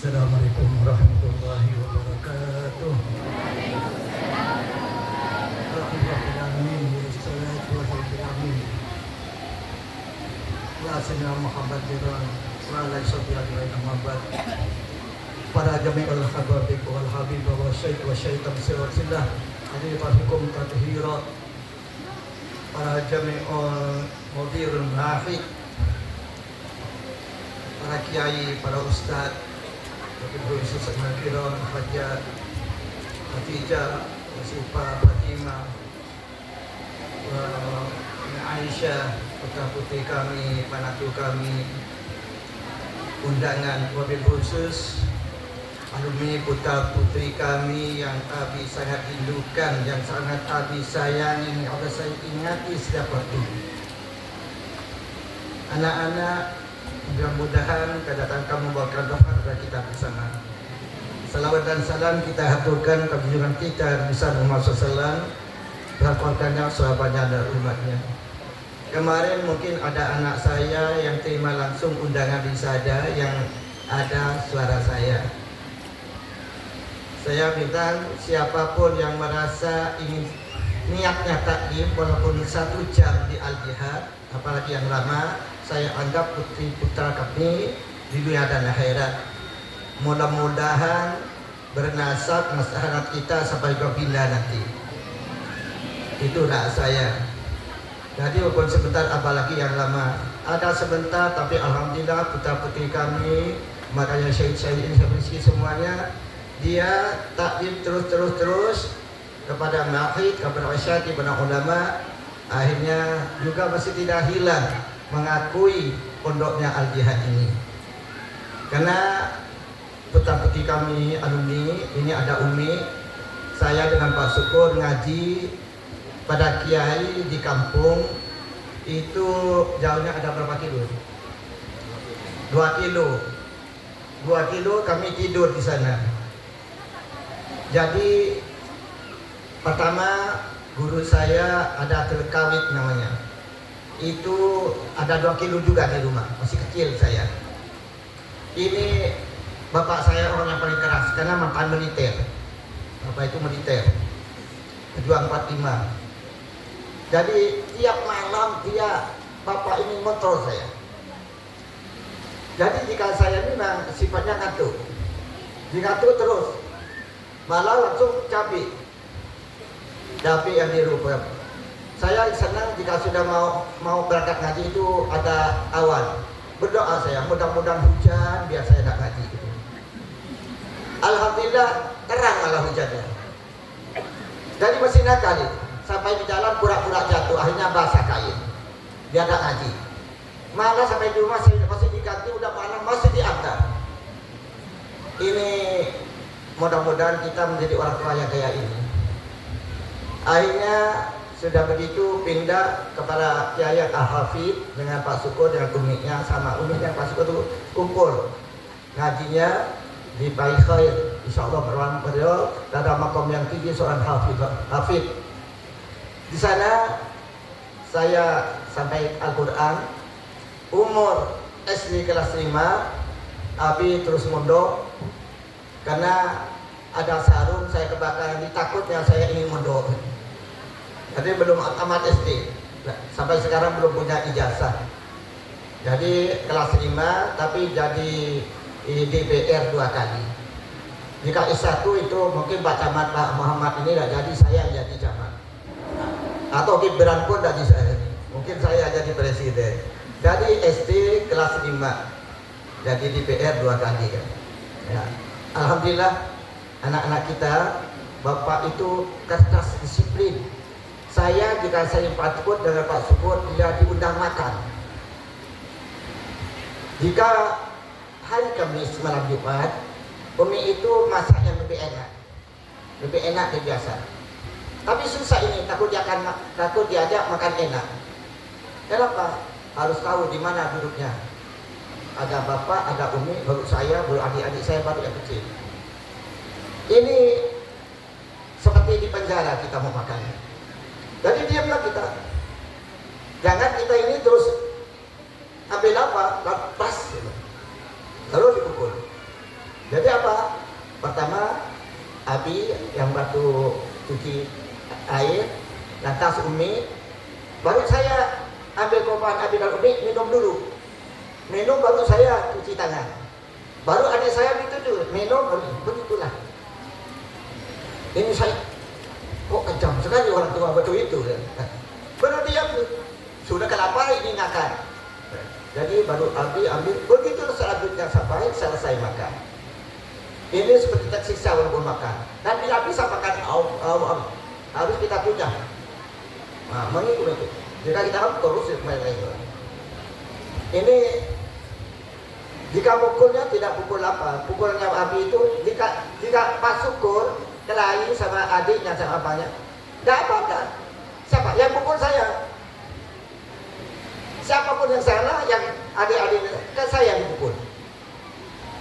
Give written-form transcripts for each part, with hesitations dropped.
Assalamualaikum warahmatullahi wabarakatuh. Alhamdulillahirrahmanirrahim. Wassalatu wassalamu ala sayyidina Muhammadin wa ala alihi Muhammad. Para jami'ul habib wal habib wa syaiq wa syaitan sirrillah. Hadirathikum tathira. Para jami'ul mudirul mahid. Para kiai, para ustaz, Ibu Yesus Al-Kiram, Hajat, Hatijah, Sifah, Fatimah, Aisyah, putra putri kami, manatu kami, undangan wabil khusus, alumni putra putri kami yang Abi sangat rindukan, yang sangat Abi sayangi, Allah saya ingati setiap waktu. Anak-anak, mudah-mudahan kedatangan kamu membawakan rahmat kepada kita bersama. Salawat dan salam kita haturkan kepada junjungan kita besar Muhammad SAW, berkeluarganya, sahabatnya dan umatnya. Kemarin mungkin ada anak saya yang terima langsung undangan wisada yang ada suara saya. Saya minta siapapun yang merasa ingin niatnya takdim walaupun 1 jam di Al-Jihad, apalagi yang lama, saya anggap putri putra kami di dunia dan akhirat. Mudah-mudahan bernasab masyarakat kita sampai ke bila nanti. Itulah saya. Jadi walaupun sebentar apalagi yang lama. Ada sebentar tapi alhamdulillah putra putri kami, makanya syahid-syahid ini saya semuanya, dia takdim terus kepada mahid, kepada masyarakat, kepada ulama. Akhirnya juga masih tidak hilang mengakui pondoknya Al-Jihad ini. Karena putra putri kami alumni ini ada Umi, saya dengan Pak Syukur ngaji pada kiai di kampung itu jauhnya ada berapa kilo? 2 kilo. 2 kilo kami tidur di sana. Jadi pertama guru saya ada Telkawit namanya. Itu ada 2 kilo juga di rumah, masih kecil saya. Ini bapak saya orang yang paling keras karena mantan militer. Bapak itu militer, pejuang 45. Jadi tiap malam bapak ini motor saya. Jadi jika saya memang sifatnya ngantuk, ngantuk terus, malah langsung capek yang dirubah. Saya senang jika sudah mau berangkat ngaji itu ada awan. Berdoa saya, mudah-mudahan hujan biar saya nak ngaji. Alhamdulillah terang malah hujannya. Jadi masih nakal itu. Sampai di jalan pura-pura jatuh, akhirnya basah kain. Dia nak ngaji. Malah sampai di rumah saya masih diganti, udah malam masih diantar. Ini mudah-mudahan kita menjadi orang tua yang kayak ini. Akhirnya sudah begitu pindah kepada Kiai Al-Hafid dengan Pak Syukur dengan uminya, sama uminya Pak Syukur itu kumpul ngajinya di Baik Khair, insyaallah beliau ada makom yang tinggi seorang Hafid. Di sana saya sampai Al-Quran, umur SD kelas 5, Abi terus mondok karena ada sarung saya kebakaran, takutnya saya ingin mondok. Jadi belum tamat SD, sampai sekarang belum punya ijazah. Jadi kelas 5, tapi jadi DPR 2 kali. Jika S1 itu mungkin Pak Camat Pak Muhammad ini tidak jadi, saya yang jadi camat. Atau Gibran pun tidak bisa, mungkin saya jadi presiden. Jadi SD kelas 5, jadi DPR 2 kali kan. Ya. Alhamdulillah anak-anak kita, bapak itu keras disiplin. Saya jika saya patut dengan Pak Syukur, dia diundang makan. Jika hari Kamis malam Jumat, Umi itu masak yang lebih enak dari biasa. Tapi susah ini, takut diajak makan enak. Kenapa? Harus tahu di mana duduknya. Ada bapak, ada Umi, baru saya, baru adik-adik saya, baru yang kecil. Ini seperti di penjara kita mau makan. Jadi diamlah kita. Jangan kita ini terus ambil apa? Pas. Lalu dipukul. Jadi apa? Pertama, Abi yang waktu cuci air, lantas Umi, baru saya ambil kopan Abi dan Umi, minum dulu. Minum baru saya cuci tangan. Baru adik saya begitu, minum, begitulah. Ini saya, kok kejam sekali orang tua betul itu. Baru diam, sudah kenapa ini ngakan. Jadi baru Abi ambil, begitu selanjutnya sampai selesai makan. Ini seperti tersiksa walaupun makan. Dan bila bisa makan harus kita punya. Nah, mengikut itu. Jika kita terus main lagi. Ini jika pukulnya tidak pukul apa? Pukulnya Abi itu jika Pak Syukur kelahi sama adiknya sama abangnya, tidak apa-apa. Siapa yang pukul saya? Siapapun yang salah, yang adik-adiknya, kan saya yang dipukul.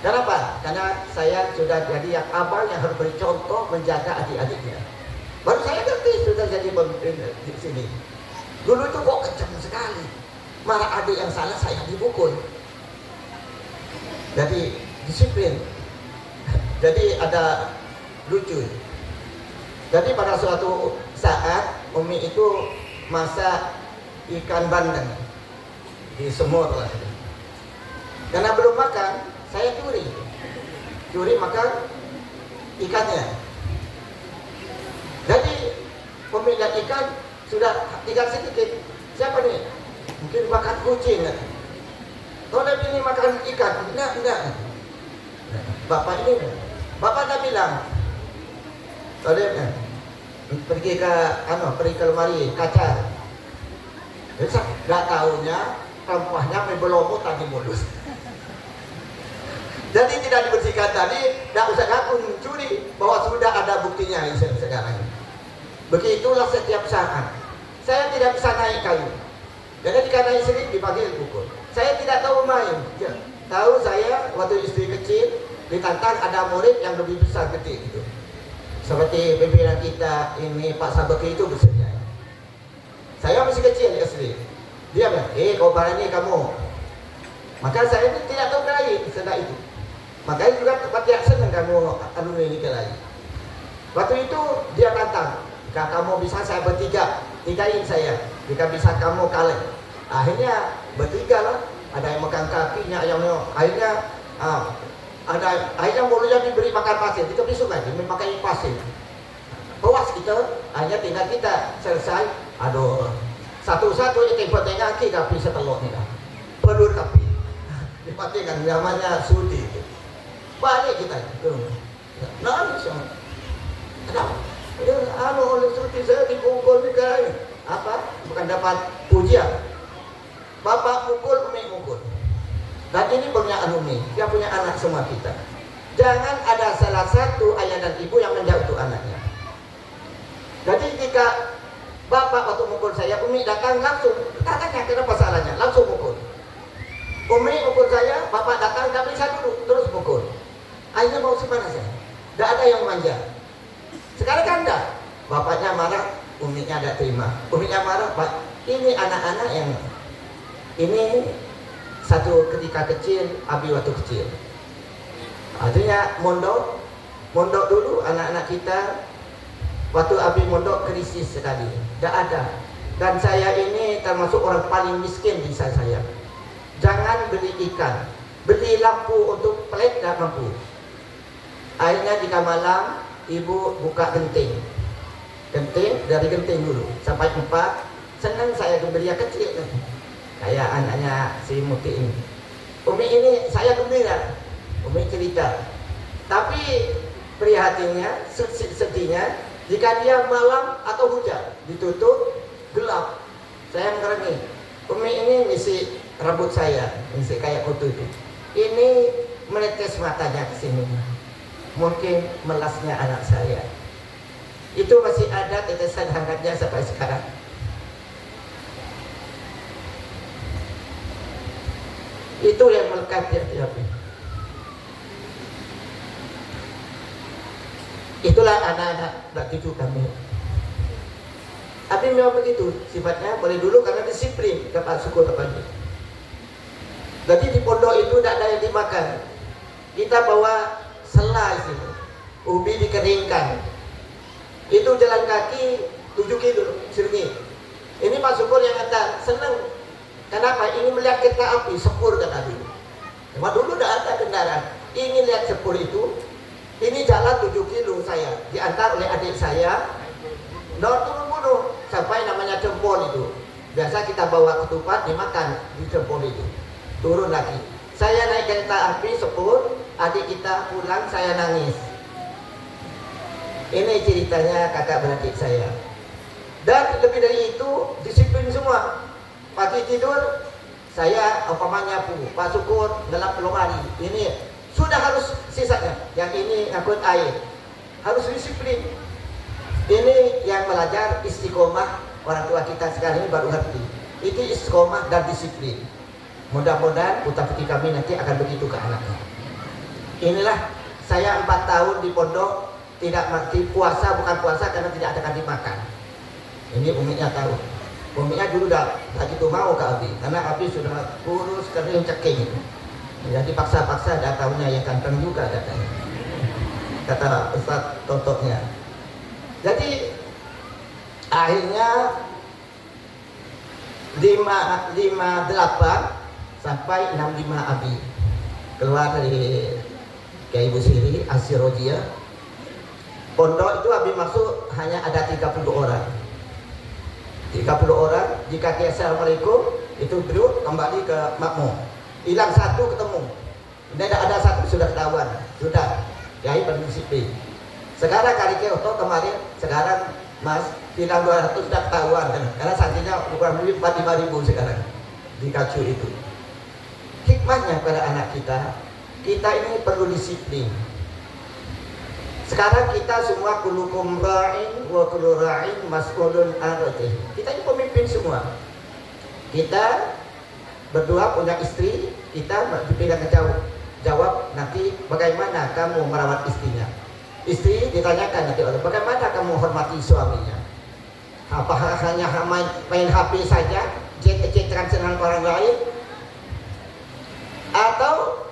Kenapa? Karena saya sudah jadi yang abang yang harus beri contoh menjaga adik-adiknya. Baru saya ngerti sudah jadi pemimpin di sini. Dulu itu kok kejam sekali. Marah adik yang salah saya dipukul. Jadi disiplin. Jadi ada lucu. Jadi pada suatu saat Umi itu masak ikan bandeng di semur lah. Karena belum makan, saya curi makan ikannya. Jadi pemilik ikan sudah tinggal sedikit. Siapa nih? Mungkin makan kucing. Kalau ini makan ikan, enggak. Bapak ini, bapak dah bilang, pergi ke lemari kaca. Enggak tahunya rempahnya belum tadi mulus. Jadi tidak dibersihkan tadi, tidak usah ngaku curi, bahwa sudah ada buktinya sekarang. Begitulah setiap saat. Saya tidak bisa naik kayu. Jadi jika naik sendiri dipanggil pukul. Saya tidak tahu main. Tahu saya waktu istri kecil ditantang ada murid yang lebih besar kecil gitu. Seperti pimpinan kita ini Pak Sabeki itu besarnya. Saya masih kecil SD. Dia bilang, kau berani kamu. Maka saya ini tidak tahu kelahi setelah itu. Makanya juga tidak senang kamu ini kelahi. Waktu itu dia tantang, jika kamu bisa saya tigain saya. Jika bisa kamu kalah. Akhirnya bertiga lah. Ada yang makan kakinya, akhirnya mulutnya diberi makan pasir. Kita beri sungai, memakai pasir. Puas kita, hanya tinggal kita selesai. Aduh, satu-satu itu potengnya kaki kapi setelur nih, pelur kapi. Dipastikan namanya sudi. Balik kita itu. Nangis yang kenapa? Oleh sudi saya dipukul nih kayak apa? Bukan dapat pujian. Bapak pukul, Umi pukul. Dan ini punya Umi, dia punya anak semua kita. Jangan ada salah satu ayah dan ibu yang menjauh untuk anaknya. Jadi jika bapak waktu mukul saya, Umi datang langsung, tanya kenapa salahnya, langsung mukul. Umi mukul saya, bapak datang, tapi saya dulu terus mukul. Akhirnya mau semana saya, tidak ada yang manja. Sekarang kan enggak, bapaknya marah, Uminya tidak terima. Uminya marah, Pak, ini anak-anak yang ini satu ketika kecil, Abi waktu kecil. Artinya mondok dulu anak-anak kita. Waktu Abi mondok krisis sekali, tidak ada. Dan saya ini termasuk orang paling miskin di desa saya. Jangan beli ikan, beli lampu untuk pelet tidak mampu. Akhirnya jika malam ibu buka genting dari genting dulu sampai 4. Senang saya gembira kecil, kayak anaknya si Muti ini. Umi ini saya gembira, Umi cerita. Tapi prihatinnya, sedihnya, jika dia malam atau hujan, ditutup, gelap, saya mengerengi. Umi ini ngisi rambut saya, ngisi kayak kutu itu. Ini menetes matanya ke sini. Mungkin melasnya anak saya. Itu masih ada tetesan hangatnya sampai sekarang. Itu yang melekat di hati Abi. Itulah anak-anak tak cucu kami. Abi memang begitu sifatnya. Boleh dulu karena disiplin dapat suku terpadu. Jadi di pondok itu tidak ada yang dimakan. Kita bawa selai sini. Ubi dikeringkan. Itu jalan kaki 7 kilo sini. Ini Pak Syukur yang kata senang. Kenapa? Ini melihat kereta api sepur kata dulu. Cuma dulu tidak ada kendaraan. Ingin lihat sepur itu. Ini jalan 7 kilo saya diantar oleh adik saya. Turun gunung sampai namanya Jempol itu. Biasa kita bawa ketupat dimakan di Jempol itu. Turun lagi. Saya naik kereta api sepur, adik kita pulang saya nangis. Ini ceritanya kakak beradik saya. Dan lebih dari itu disiplin semua. Pagi tidur saya umpamanya Pak Syukur dalam lemari. Ini sudah harus sisanya. Yang ini ngangkut air. Harus disiplin. Ini yang belajar istiqomah orang tua kita sekarang ini baru ngerti. Itu istiqomah dan disiplin. Mudah-mudahan putra-putri kami nanti akan begitu ke anaknya. Inilah saya 4 tahun di pondok tidak mati puasa, bukan puasa karena tidak ada kantin makan. Ini Uminya tahu. Uminya dulu dah begitu mau ke Abi karena Abi sudah kurus kering ceking. Jadi paksa-paksa dah tahunya ya ganteng juga katanya. Kata Ustaz Totoknya. Jadi akhirnya 58 sampai 65 Abi keluar dari Kiai Busiri Asirojia. Pondok itu Abi masuk hanya ada 30 orang. 30 orang. Jika Kiai Assalamualaikum itu duduk kembali ke makmum. Hilang satu ketemu. Tidak ada satu sudah ketahuan. Sudah Kiai berdisiplin. Sekarang kali Kyoto kemarin, sekarang Mas hilang 200 sudah ketahuan kan? Karena santrinya kurang lebih 45.000 sekarang di Kacu itu. Hikmahnya pada anak kita ini perlu disiplin. Sekarang kita semua kullukum ra'in wa kullu ra'in mas'ulun an ra'iyatihi. Kita ini pemimpin semua. Kita berdua punya istri, kita dipindah jawab nanti bagaimana kamu merawat istrinya. Istri ditanyakan nanti oleh bagaimana kamu hormati suaminya. Apa hanya main HP saja, cek-cekan senang orang lain, atau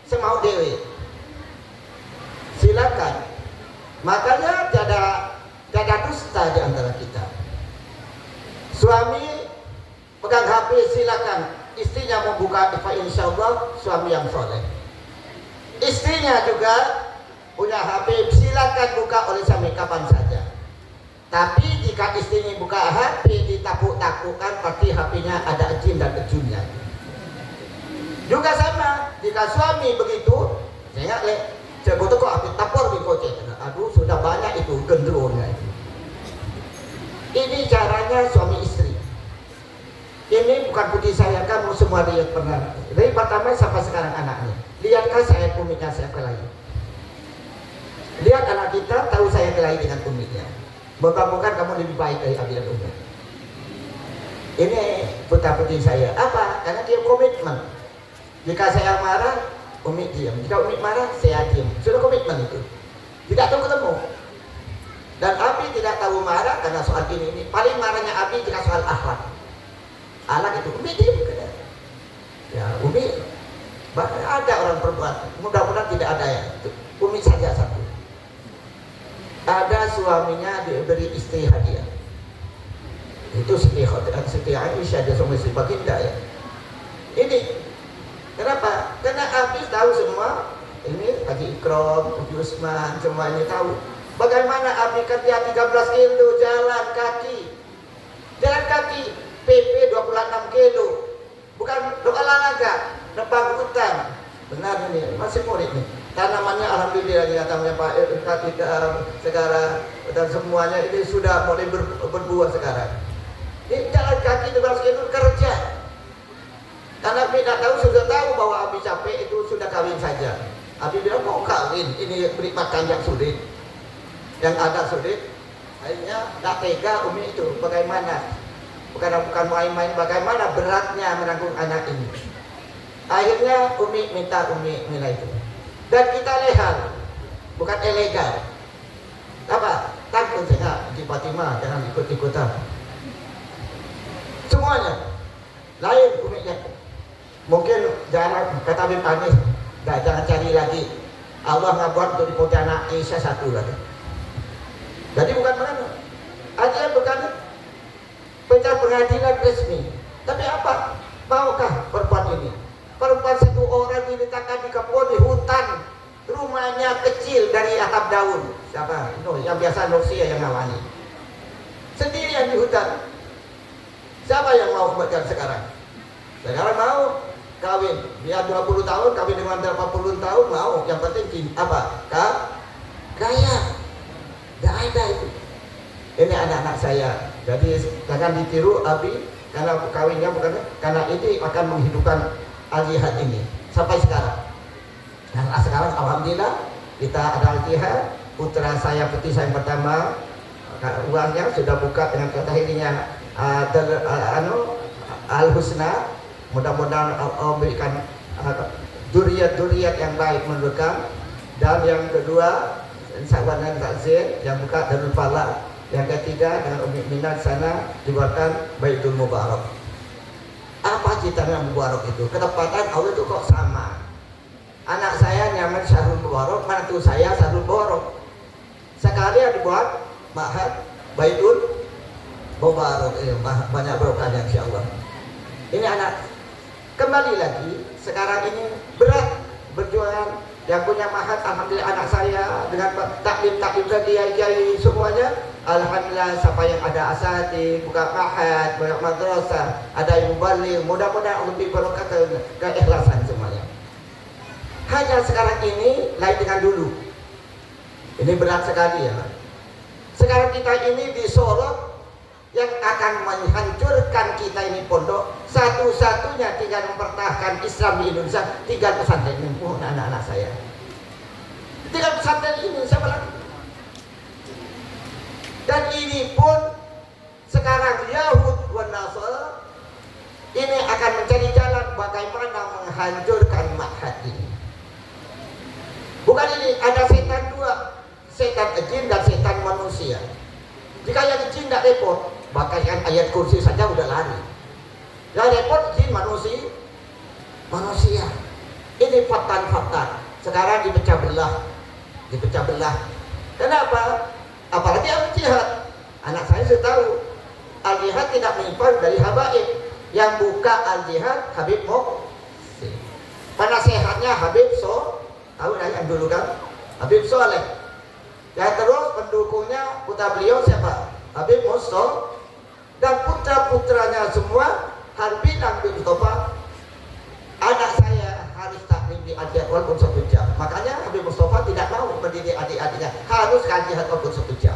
semau dewi? Silakan. Makanya tidak dusta di antara kita. Suami pegang HP silakan. Istrinya membuka, insya Allah suami yang soleh. Istrinya juga punya HP, silakan buka oleh suami kapan saja. Tapi jika istrinya buka HP ditakut-takutkan, pasti HP-nya ada jin dan kejunnya. Juga sama, jika suami begitu, saya betul kok HP tapor di kocek. Aduh, sudah banyak itu gendrongnya itu. Ini caranya suami istri. Ini bukan putih saya, kamu semua lihat pernah. Dari pertama sampai sekarang anaknya. Lihatkah saya uminya saya kelahi? Lihat anak kita tahu saya kelahi dengan uminya. Moga-moga kamu lebih baik dari Abi dan Umi. Ini putra-putri saya. Apa? Karena dia komitmen. Jika saya marah, Umi diam. Jika Umi marah, saya diam. Sudah komitmen itu. Tidak tahu ketemu. Dan Abi tidak tahu marah karena soal ini. Paling marahnya Abi jika soal akhlak. Anak itu Umi diam. Ya Umi, ada orang perempuan. Mudah-mudahan tidak ada ya. Umi saja satu. Ada suaminya diberi istri hadiah. Itu Siti Aisyah, dia suami si baginda ya. Ini kenapa? Karena Abi tahu semua. Ini Haji Ikram, Haji Usman, semua ini tahu. Bagaimana Abi kerja 13 kilo jalan kaki. Jalan kaki PP 26 kilo. Bukan doa olahraga, nebang hutan. Benar ini, masih murid nih. Tanamannya alhamdulillah tanamannya Pak sekarang dan semuanya ini sudah mulai berbuah sekarang. Ini jalan kaki 12 kilo kerja. Karena Abi tidak tahu, sudah tahu bahwa Abi capek itu sudah kawin saja. Abi bilang mau kawin, ini beri makan yang sulit, yang agak sulit. Akhirnya tidak tega Umi itu, bagaimana? Bukan main-main, bagaimana beratnya menanggung anak ini. Akhirnya Umi minta Umi nilai itu. Dan kita lehal, bukan ilegal. Apa? Takut saya di Fatimah, jangan ikut-ikutan. Semuanya lain Umi lihat. Mungkin jangan kata Habib Anis, jangan cari lagi Allah ngabuat untuk dipuji anak Aisyah satu lagi. Jadi bukan mana, aja bukan pengadilan resmi. Tapi apa? Maukah perempuan ini? Perempuan satu orang diletakkan di kebun, di hutan, rumahnya kecil dari atap daun. Siapa? Itu yang biasa Norsia yang ngawani. Sendirian di hutan. Siapa yang mau macam sekarang? Sekarang mau kawin, biar 20 tahun, kawin dengan 80 tahun mau. Yang penting apa? Kaya. Tidak ada itu. Ini anak-anak saya. Jadi jangan ditiru Abi, karena kawinnya bukan, karena itu akan menghidupkan al-jihad ini sampai sekarang. Nah sekarang alhamdulillah kita ada al-jihad. Putra saya, putri saya yang pertama, uangnya sudah buka dengan kata hirinya al-husna. Mudah-mudahan Allah memberikan duriat-duriat yang baik menurut kami. Dan yang kedua Sahabat dan Takzir yang buka Darul Falah. Yang ketiga dengan Umi Minat sana dibuatkan Baitul Mubarak. Apa ceritanya Mubarak itu? Ketepatan Allah itu kok sama. Anak saya nyaman Syahrul Mubarak, mantu saya Syahrul Mubarak. Sekali yang dibuat Ma'had Baitul Mubarak. Banyak berkahnya insya Allah. Ini anak. Kembali lagi, sekarang ini berat berjualan. Yang punya Ma'had, alhamdulillah anak saya dengan taklim kiai semuanya. Alhamdulillah, siapa yang ada asati, buka Ma'had, buka madrasah, ada yang mubaligh, mudah-mudahan lebih barokah keikhlasan semuanya. Hanya sekarang ini lain dengan dulu. Ini berat sekali ya. Sekarang kita ini disorot. Yang akan menghancurkan kita ini pondok, satu-satunya tinggal mempertahankan Islam di Indonesia, tinggal pesantren ini. Anak-anak saya tinggal pesantren ini, siapa lagi? Dan ini pun sekarang Yahud wa Nasr ini akan mencari jalan bagaimana menghancurkan Ma'had ini. Bukan ini, ada setan dua, setan jin dan setan manusia. Jika yang jin tidak repot, bahkan ayat kursi saja udah lari. Yang repot jin manusia. Ini fakta-fakta. Sekarang dipecah belah. Kenapa? Apalagi al-jihad. Anak saya sudah tahu al-jihad tidak menyimpang dari habaib. Yang buka al-jihad Habib Muhsin. Penasehatnya Habib tahu yang dulu kan? Habib Soleh. Yang terus pendukungnya putra beliau siapa? Habib Mustofa. Dan putra-putranya semua bilang di Mustafa, anak saya harus taklim di al-jihad walaupun 1 jam. Makanya Habib Mustafa tidak mau mendidik adik-adiknya, harus al-jihad walaupun 1 jam.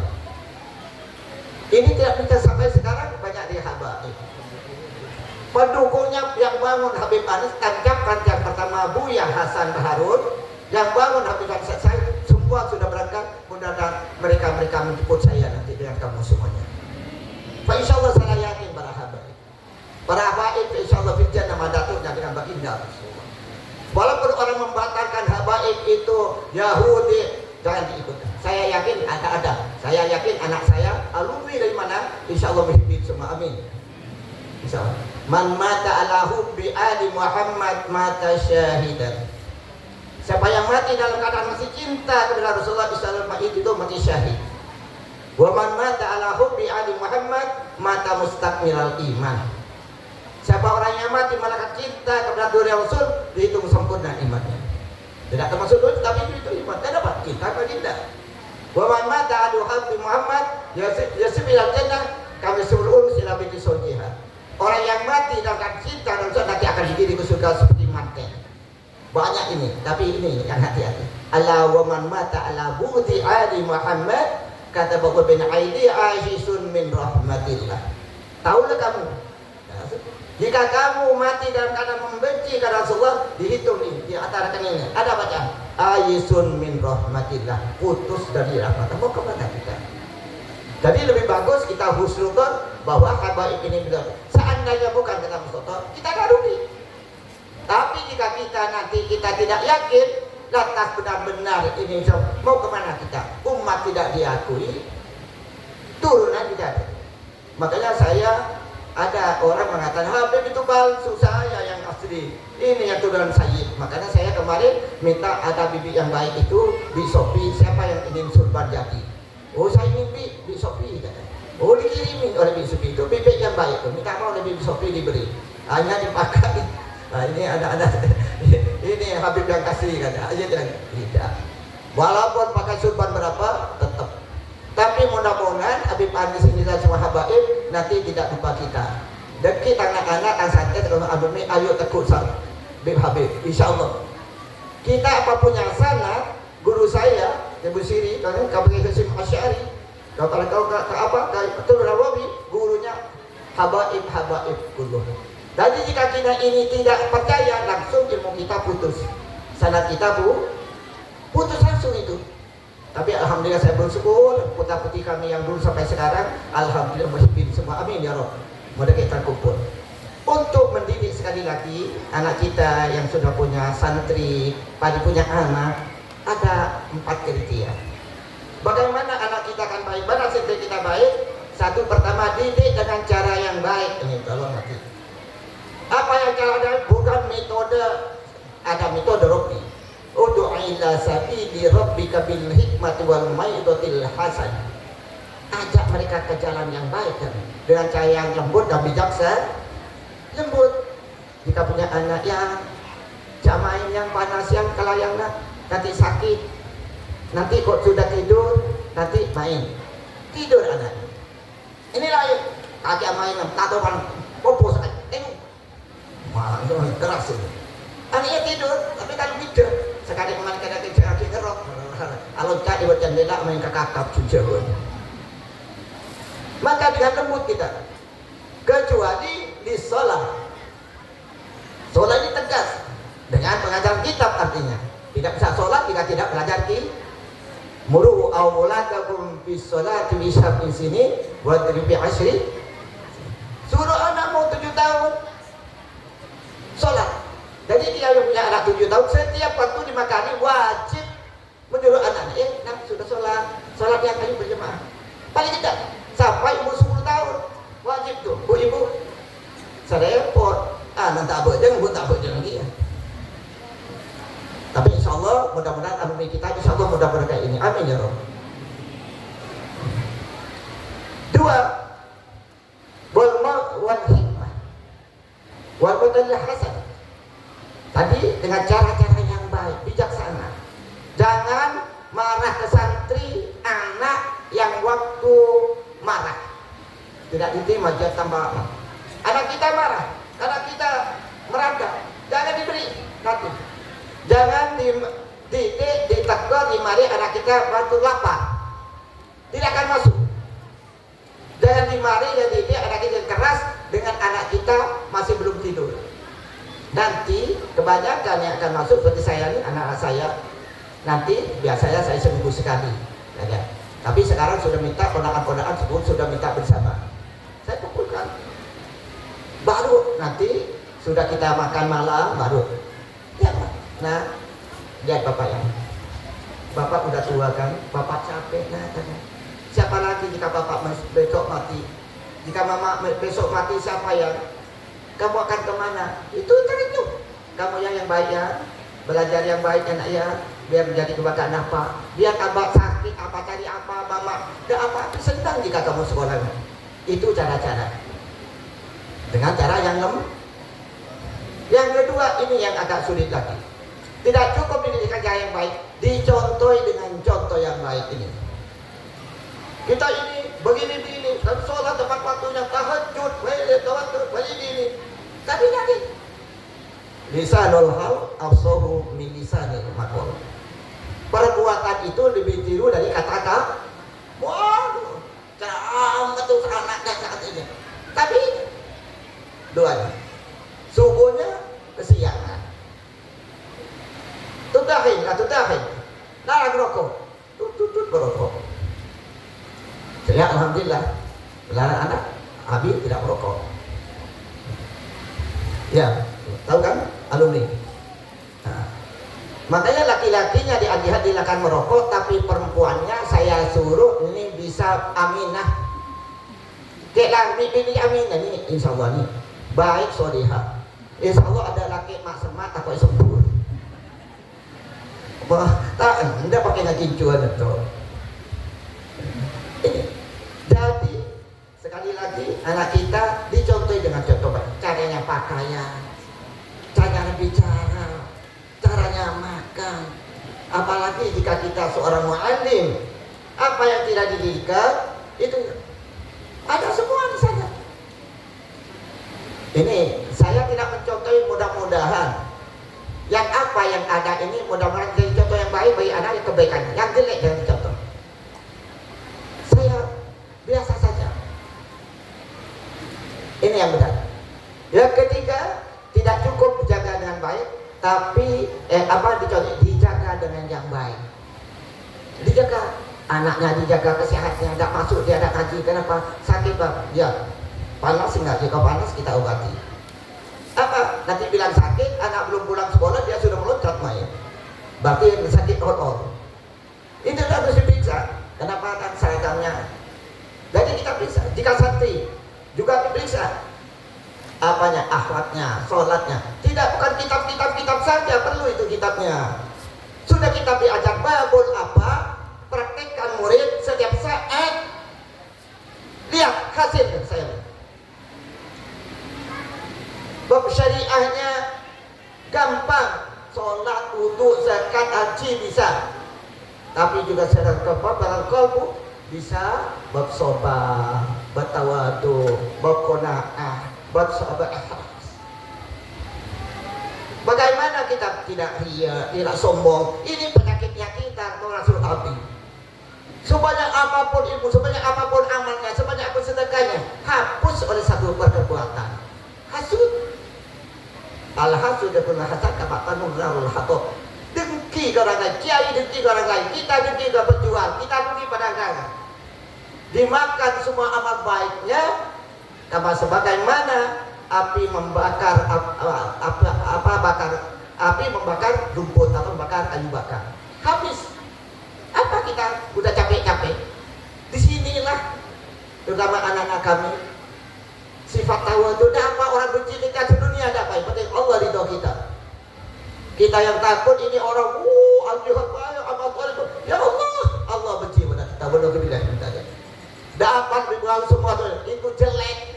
Ini tidak bisa sampai sekarang banyak di habaib. Pendukungnya yang bangun Habib Anis, kancang pertama Buya Hasan Harun, yang bangun Habib Anis, saya semua sudah berangkat. Mudah-mudahan mereka menjemput saya nanti dengan kamu semuanya. Pak insya Allah saya yakin para habaib insya Allah firjan nama datuknya dengan baginda. Walaupun orang membatalkan habaib itu Yahudi, jangan diikuti. Saya yakin ada. Saya yakin anak saya alumni dari mana? Insya Allah berhibit semua, amin. Insya Allah. Man mata ala hubbi ali Muhammad mata syahidan. Siapa yang mati dalam keadaan masih cinta kepada Rasulullah SAW itu mati syahid. Wa man mata ala hubbi ali Muhammad mata mustakmilal iman. Siapa orang yang mati malaikat cinta kepada duri Rasul dihitung sempurna imannya. Tidak termasuk dosa, tapi itu iman. Tidak dapat cinta atau tidak. Wa man mata ala hubbi Muhammad yasbil jannah kami sebelum sila binti sojiha. Orang yang mati dalam cinta Rasul nanti akan dikirim ke surga seperti manten. Banyak ini, tapi ini yang hati-hati. Ala wa man mata ala bu'di ali Muhammad kata bahwa bin aidi ajisun min rahmatillah. Tahulah kamu, jika kamu mati dalam keadaan membenci kepada Rasulullah, dihitung ini di antara ini ada bacaan ajisun min rahmatillah, putus dari rahmat. Mau kemana kita? Jadi lebih bagus kita husnudzon bahwa habaib ini benar. Seandainya bukan kata Mustafa, kita tak rugi. Tapi jika kita nanti tidak yakin, lantas benar-benar ini mau kemana kita? Umat tidak diakui, turunan tidak ada. Makanya saya ada orang mengatakan Habib itu palsu, saya yang sedih. Ini yang turunan Sayyid. Makanya saya kemarin minta ada bibi yang baik itu Bi Sofi. Siapa yang ingin surban jadi? Oh saya mimpi Bi Sofi. Oh dikirimin oleh Bi Sofi itu bibit yang baik tuh. Minta mau oleh Bi Sofi diberi. Hanya dipakai. Nah, ini ada ini Habib yang kasih kan. Aja tidak. Walaupun pakai surban berapa tetap. Tapi mudah-mudahan Habib Anies ini dan semua habaib nanti tidak lupa kita. Dekit anak-anak yang sakit kalau alumni ayo tekuk Habib, insya Allah. Kita apapun yang sana, guru saya Ibu Siri, kalau Kabir Hasim Asy'ari, kalau ke apa, ke Abdul Rawabi, gurunya habaib kulluh. Jadi jika kita ini tidak percaya, langsung ilmu kita putus. Sanad kita putus langsung itu. Tapi alhamdulillah saya bersyukur putra-putri kami yang dulu sampai sekarang, alhamdulillah muhibbin semua, amin ya Rabb. Mudah kita kumpul untuk mendidik sekali lagi anak kita yang sudah punya santri, pada punya anak, ada 4 kriteria. Bagaimana anak kita akan baik, mana santri kita baik? Satu, pertama didik dengan cara yang baik. Ini tolong nanti. Apa yang cara ada? Bukan metode, ada metode Rabbi. Ud'u ila sabili rabbika bil hikmati wal mau'izatil hasan. Ajak mereka ke jalan yang baik kan? Dengan cara yang lembut dan bijaksana. Lembut. Jika punya anak yang jamain yang panas yang kelayang nanti sakit, nanti kok sudah tidur nanti main tidur anak. Ini lain. Ajak main tato kan popos malah keras ini. Anaknya tidur tapi kalau tidur sekali kemarin kada ngerok kalau cak buat jendela main kakak jujur. Maka dengan lembut kita, kecuali di sholat. Sholat ini tegas dengan pengajaran kitab, artinya tidak bisa sholat jika tidak belajar muru awladakum bis sholati bi sab'in sini wa dribi asyri. Suruh anak mau 7 tahun sholat. Jadi dia yang punya anak 7 tahun, setiap waktu dimakani wajib menyuruh anaknya, nak sudah sholat yang kali berjemaah. Paling tidak sampai umur 10 tahun wajib tuh, bu ibu. Serepot, nanti abah lagi ya. Tapi insya Allah mudah-mudahan alumni kita insya Allah mudah-mudahan kayak ini, amin ya Rabb. 2, wal hikmah wal mau'izatil hasan. Tadi dengan cara-cara yang baik, bijaksana. Jangan marah ke santri anak yang waktu marah tidak diterima, jangan tambah. Anak kita marah, anak kita merangkak, jangan diberi nanti. Jangan ditegur di mari anak kita waktu lapar, tidak akan masuk. Jangan dimari dan didik anak kita keras dengan anak kita masih belum tidur. Nanti kebanyakan yang akan masuk seperti saya ini, anak-anak saya nanti biasanya saya seminggu sekali ya. Tapi sekarang sudah minta ponakan-ponakan sebut sudah minta bersama, saya kumpulkan. Baru nanti sudah kita makan malam baru ya. Nah lihat bapak ya, bapak udah tua kan, bapak capek. Nah siapa lagi jika bapak besok mati, jika mama besok mati, siapa yang kamu akan kemana? Itu terhitung. Kamu yang baik ya, belajar yang baik anak ya, biar menjadi kebanggaan apa. Biar abah sakit apa cari apa mama, tidak apa senang jika kamu sekolah. Itu cara-cara. Dengan cara yang lembut. Yang kedua ini yang agak sulit lagi. Tidak cukup dididikan cara yang baik, dicontohi dengan contoh yang baik ini. Kita ini begini, dan sholat tepat waktunya, tahajud, begini. Tapi nanti lisanul hal afsahu min lisanil maqal. Perbuatan itu lebih tiru dari kata-kata. Waduh, ceram betul anak dan saat ini. Tapi doanya, subuhnya kesiangan. Tudahin, nah rokok, tutut berokok. Saya alhamdulillah melarang anak Habib tidak merokok. Ya, tahu kan alumni. Nah, makanya laki-lakinya dilakukan merokok, tapi perempuannya saya suruh ini bisa aminah. Kayak pilih aminah ini, insya Allah nih baik solihah. Insya Allah ada Tak, anda pakai ngakincuan itu. Jadi sekali lagi anak kita dicontohi dengan contoh baik. Caranya pakaian, caranya bicara, caranya makan. Apalagi jika kita seorang muallim, apa yang tidak dididikan itu ada semua di sana. Ini saya tidak mencontohi, mudah-mudahan yang apa yang ada ini mudah-mudahan jadi contoh yang baik bagi anak, yang kebaikan. Yang jelek jangan dicontoh. Saya biasa saja. Ini yang benar. Yang ketiga, tidak cukup dijaga dengan baik, tapi dijaga dengan yang baik. Dijaga anaknya, dijaga kesehatannya, tidak masuk dia ada ngaji. Kenapa? Sakit Pak? Ya, panas enggak? Jika panas kita obati. Apa? Nanti bilang sakit, anak belum pulang sekolah dia sudah meloncat main. Berarti yang sakit horor. Itu harus diperiksa. Kenapa? Kan seragamnya. Jadi kita periksa. Jika santri juga diperiksa apanya, akhlaknya, sholatnya. Tidak, bukan kitab saja, perlu itu kitabnya. Sudah kita diajar babul apa, praktekkan murid setiap saat. Lihat hasil saya. Bab syariahnya gampang, sholat, wudu, zakat, haji bisa. Tapi juga secara kebabaran kalbu bisa bab sobat, bab tawadu, bab qanaah, bab sabar. Bagaimana kita tidak ria, tidak sombong? Ini penyakitnya kita, Rasul Abi. Sebanyak apapun ilmu, sebanyak apapun amalnya, sebanyak apapun sedekahnya, hapus oleh satu perbuatan. Hasud. Al-hasud dan hasad kata nurul hatop. Dengki ke orang lain, kiai dengki ke orang lain, kita dengki ke penjual, kita dengki pedagang. Dimakan semua amal baiknya, sama sebagaimana api membakar api membakar rumput atau membakar kayu bakar. Habis. Apa kita udah capek-capek? Disinilah terutama anak-anak kami sifat tawadu. Apa orang benci kita sedunia ada apa? Yang penting Allah ridho kita. Kita yang takut ini orang ya Allah benci pada kita. Walhamdulillah kita ya. Dapat dibuang semua itu jelek.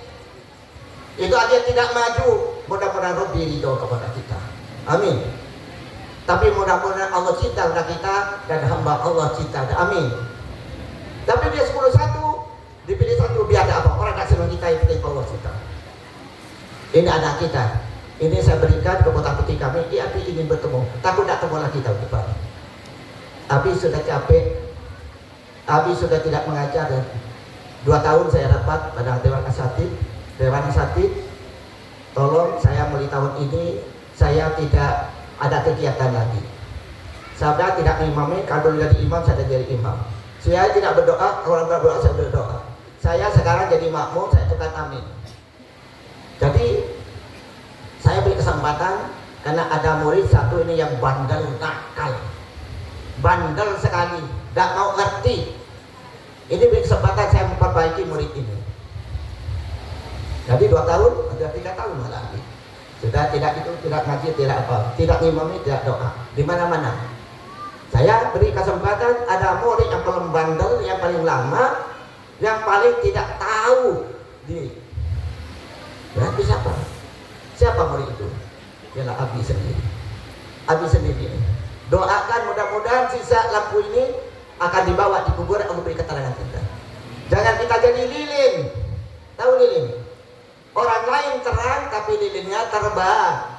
Itu aja tidak maju. Mudah-mudahan Rabbi ridho kepada kita. Amin. Tapi mudah-mudahan Allah cinta kepada kita dan hamba Allah cinta. Amin. Tapi dia 10-1 dipilih satu biar ada apa? Orang tak senang kita yang penting Allah cinta. Ini anak kita. Ini saya berikan ke putra putri kami. Abi ingin bertemu. Takut tak ketemu lagi tahun depan. Abi sudah capek. Abi sudah tidak mengajar. 2 tahun saya rapat pada Dewan Asatid. Dewan Asatid, tolong saya mulai tahun ini saya tidak ada kegiatan lagi. Saya tidak imami. Kalau jadi imam saya jadi imam. Saya tidak berdoa. Kalau berdoa saya berdoa. Saya sekarang jadi makmum, saya tukar amin. Jadi saya beri kesempatan karena ada murid satu ini yang bandel nakal, bandel sekali, tidak mau ngerti. Ini beri kesempatan saya memperbaiki murid ini. Jadi 2 tahun, sudah 3 tahun malah lagi. Sudah tidak itu, tidak ngaji, tidak apa, tidak ngimami, tidak doa, di mana-mana. Saya beri kesempatan ada murid yang paling bandel, yang paling lama, yang paling tidak tahu diri. Berarti siapa? Siapa murid itu? Ialah Abi sendiri. Abi sendiri. Doakan mudah-mudahan sisa lampu ini akan dibawa di kubur untuk beri keterangan kita. Jangan kita jadi lilin. Tahu lilin? Orang lain terang tapi lilinnya terbang.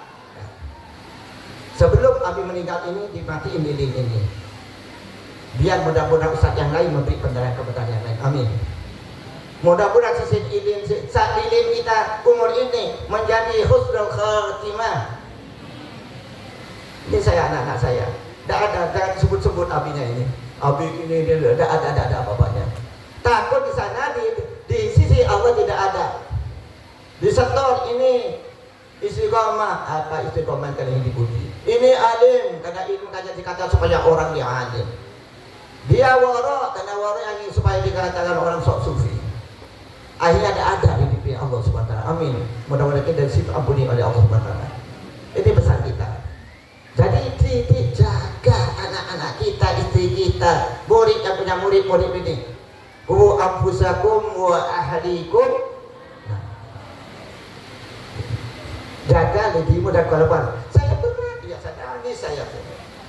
Sebelum Abi meninggal ini dimatiin lilin ini. Biar mudah-mudahan ustaz yang lain memberi penerangan kepada yang lain. Amin. Mudah-mudahan sisi lilin kita umur ini menjadi husnul khatimah. Ini saya anak-anak saya. Tidak ada, jangan sebut-sebut abinya ini. Abi ini dia tidak ada apa-apanya. Takut di sana di sisi Allah tidak ada. Di setor ini istiqomah, apa istiqomah kali ini dipuji. Ini alim karena ilmu kajian dikatakan supaya orang dia alim. Dia waro karena waro yang supaya dikatakan orang sok sufi. Akhirnya ada di pipi Allah Subhanahu wa taala. Amin. Mudah-mudahan kita dari situ ampuni oleh Allah Subhanahu wa taala. Ini pesan kita. Jadi dijaga anak-anak murid-murid ini. Qu anfusakum wa ahlikum. Nah. Jaga dirimu dan keluarga. Saya berat, ya saya nangis saya.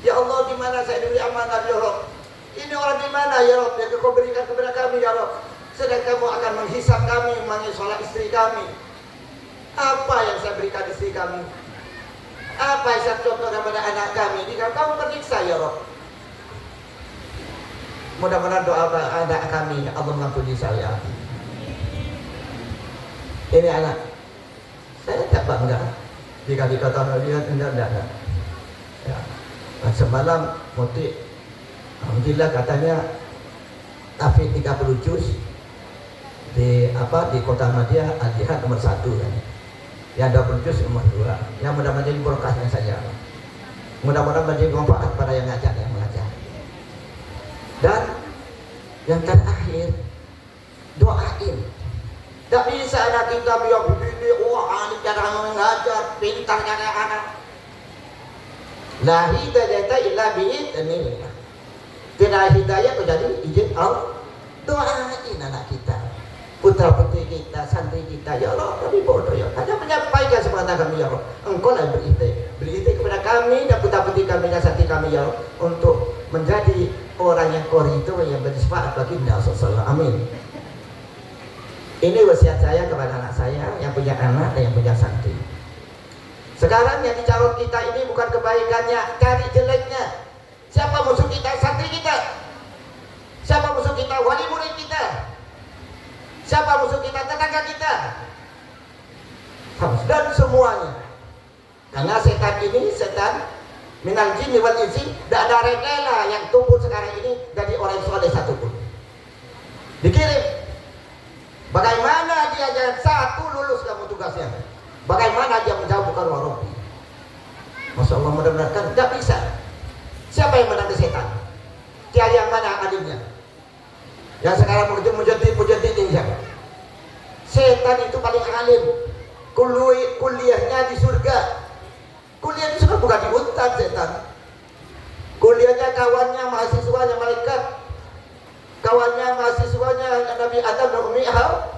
Ya Allah, di mana saya diberi amanah ya Rabb? Ini orang di mana ya Rabb yang Kau berikan kepada kami ya Rabb? Sedang Kamu akan menghisap kami, mengisolasi istri kami. Apa yang saya berikan istri kami? Apa yang saya contoh kepada anak kami? Jika Kamu periksa ya Rabb. Mudah-mudahan doa anak kami, Allah mengampuni saya. Ini anak, saya tak bangga. Jika dikatakan dia tidak. Ya. Semalam Muti, alhamdulillah katanya Hafid 30 juz di Kota Madya Al-Jihad nomor 1 kan. Yang 20 juz nomor 2. Yang mudah-mudahan jadi berkahnya saja. Mudah-mudahan menjadi manfaat pada yang ngajar, yang mengajar. Dan yang terakhir, doain. Tak bisa anak kita biar begini, wah ini cara mengajar, pintar cara anak. La hidayata illa bi'idznillah. Tidak hidayah terjadi izin Allah. Doain anak kita, putra putri kita, santri kita, ya Allah, kami bodoh ya. Hanya menyampaikan sebenarnya kami ya Allah. Engkau lah beri ide kepada kami dan putra putri kami dan santri kami ya Allah, untuk menjadi orang yang itu yang bersifat bagi Rasulullah. Amin. Ini wasiat saya kepada anak saya yang punya anak dan yang punya santri. Sekarang yang dicalon kita ini bukan kebaikannya, cari jeleknya. Siapa musuh kita? Santri kita. Siapa musuh kita? Wali murid kita. Siapa musuh kita? Tetangga kita. Dan semuanya. Karena setan ini, setan minal jinni wal insi, tidak ada rela yang tumbuh sekarang ini dari orang soleh satupun. Dikirim. Bagaimana dia jangan satu lulus kamu tugasnya? Bagaimana dia menjauhkan warobi? Masya Allah, mudah-mudahan tidak bisa. Siapa yang menanti setan? Dia yang mana alimnya? Yang sekarang menjadi ini siapa? Setan itu paling alim. Kuliahnya di surga. Kuliah di surga bukan di hutan setan. Kuliahnya kawannya, mahasiswanya malaikat. Kawannya, mahasiswanya Nabi Adam dan Umi Hawa.